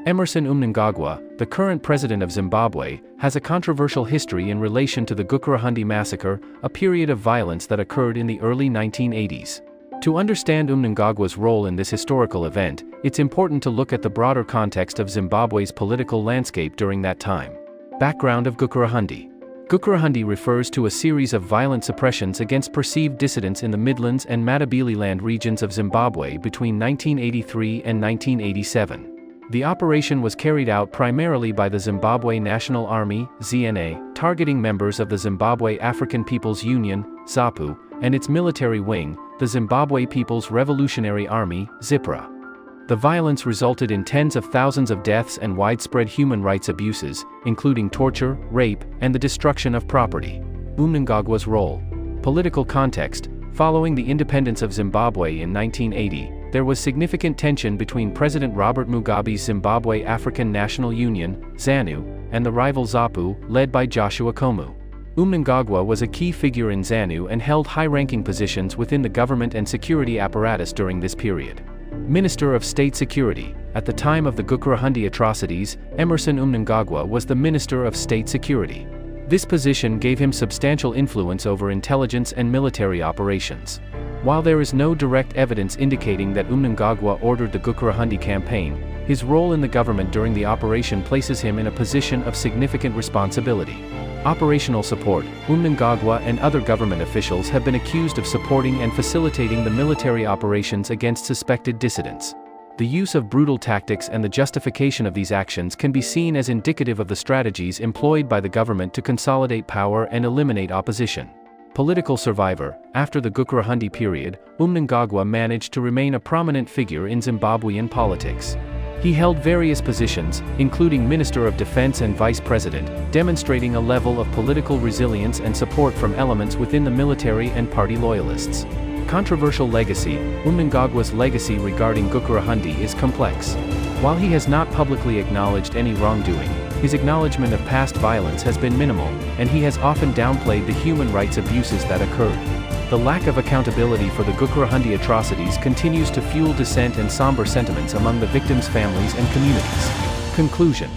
Emmerson Mnangagwa, the current president of Zimbabwe, has a controversial history in relation to the Gukurahundi massacre, a period of violence that occurred in the early 1980s. To understand Mnangagwa's role in this historical event, it's important to look at the broader context of Zimbabwe's political landscape during that time. Background of Gukurahundi. Gukurahundi refers to a series of violent suppressions against perceived dissidents in the Midlands and Matabeleland regions of Zimbabwe between 1983 and 1987. The operation was carried out primarily by the Zimbabwe National Army, ZNA, targeting members of the Zimbabwe African People's Union, ZAPU, and its military wing, the Zimbabwe People's Revolutionary Army, ZIPRA. The violence resulted in tens of thousands of deaths and widespread human rights abuses, including torture, rape, and the destruction of property. Mnangagwa's role. Political context. Following the independence of Zimbabwe in 1980, there was significant tension between President Robert Mugabe's Zimbabwe African National Union, ZANU, and the rival ZAPU, led by Joshua Komu. Mnangagwa was a key figure in ZANU and held high-ranking positions within the government and security apparatus during this period. Minister of State Security. At the time of the Gukurahundi atrocities, Emmerson Mnangagwa was the Minister of State Security. This position gave him substantial influence over intelligence and military operations. While there is no direct evidence indicating that Mnangagwa ordered the Gukurahundi campaign, his role in the government during the operation places him in a position of significant responsibility. Operational support. Mnangagwa and other government officials have been accused of supporting and facilitating the military operations against suspected dissidents. The use of brutal tactics and the justification of these actions can be seen as indicative of the strategies employed by the government to consolidate power and eliminate opposition. Political survivor. After the Gukurahundi period, Mnangagwa managed to remain a prominent figure in Zimbabwean politics. He held various positions, including Minister of Defense and Vice President, demonstrating a level of political resilience and support from elements within the military and party loyalists. Controversial legacy. Mnangagwa's legacy regarding Gukurahundi is complex. While he has not publicly acknowledged any wrongdoing, his acknowledgement of past violence has been minimal, and he has often downplayed the human rights abuses that occurred. The lack of accountability for the Gukurahundi atrocities continues to fuel dissent and somber sentiments among the victims' families and communities. Conclusion.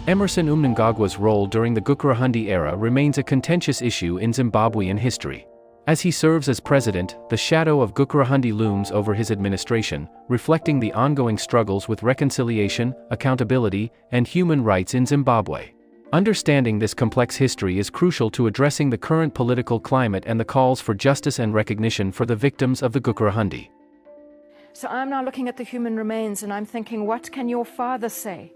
Emmerson Mnangagwa's role during the Gukurahundi era remains a contentious issue in Zimbabwean history. As he serves as president, the shadow of Gukurahundi looms over his administration, reflecting the ongoing struggles with reconciliation, accountability, and human rights in Zimbabwe. Understanding this complex history is crucial to addressing the current political climate and the calls for justice and recognition for the victims of the Gukurahundi. So I'm now looking at the human remains and I'm thinking, what can your father say?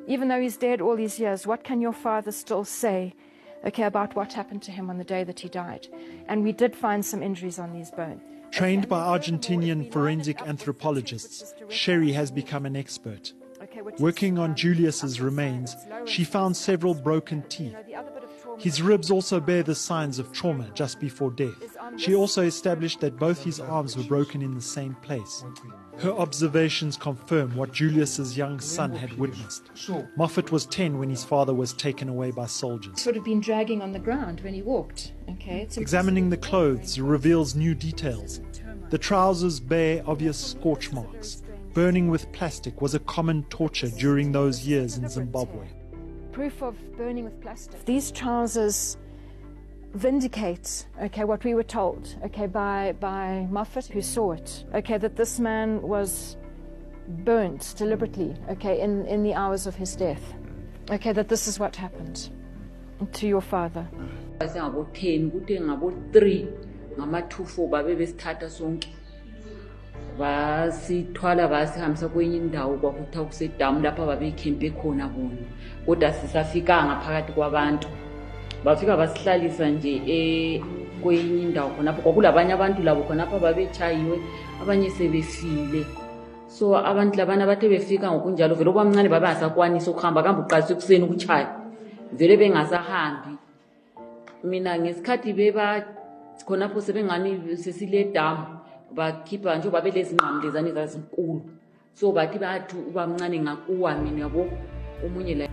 Even though he's dead all these years, what can your father still say, about what happened to him on the day that he died? And we did find some injuries on these bones. Trained by Argentinian forensic anthropologists, Sherry has become an expert. Working on Julius's remains, she found several broken teeth. His ribs also bear the signs of trauma just before death. She also established that both his arms were broken in the same place. Her observations confirm what Julius's young son had witnessed. Moffat was 10 when his father was taken away by soldiers. Sort of been dragging on the ground when he walked. Examining the clothes reveals new details. The trousers bear obvious scorch marks. Burning with plastic was a common torture during those years in Zimbabwe. Proof of burning with plastic. These trousers vindicate, what we were told, by Moffat, who saw it, that this man was burnt deliberately, in the hours of his death, that this is what happened to your father. Basithwala basihambisa kwenye indawo kwakuthiwa kusedamu lapha babekhempe khona bona kodwa sisafikanga phakathi kwabantu bafika basihlalisa nje kwenye indawo khonapho kwakulabanye abantu labo khonapha babechayiwe abanye sebefile so abantu labana bathe befika ngokunjalo vele obamncane babasakwanisa ukuhamba kambe uqalise kuseni ukuchaya vele bengasahambi mina ngesikhathi beba khonapho sebengani sesile damu bakhipha nje babelezi ingqamlezane zazinkulu so bathi bathi ubamncane ngakuwa mina yabo omunye la.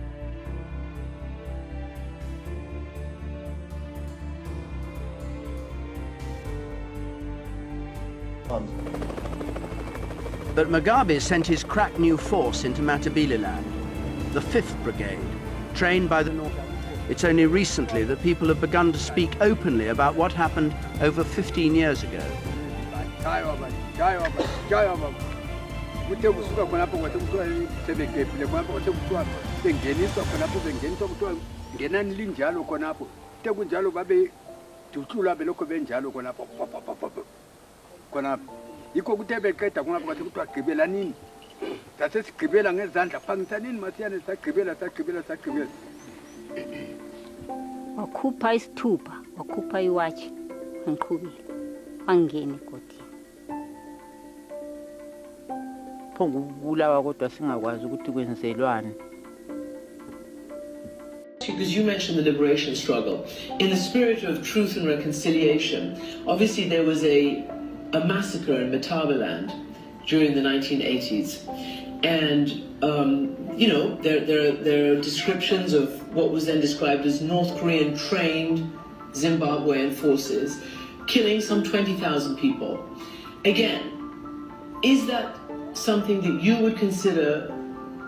But Mugabe sent his crack new force into Matabeleland, the 5th Brigade, trained by the North. It's only recently that people have begun to speak openly about what happened over 15 years ago. Wakhupha isithupha, wakhupha iwatshi, ngiqhubile, wangena egodini. Phongubulawa kodwa singakwazi ukuthi kwenzelwane. Because you mentioned the liberation struggle. In the spirit of truth and reconciliation, obviously there was a massacre in Matabeleland during the 1980s. And, you know, there are descriptions of what was then described as North Korean trained Zimbabwean forces killing some 20,000 people. Again, is that something that you would consider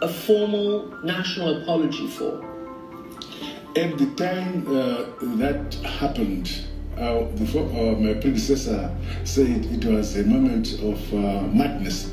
a formal national apology for? At the time that happened, my predecessor said it was a moment of madness.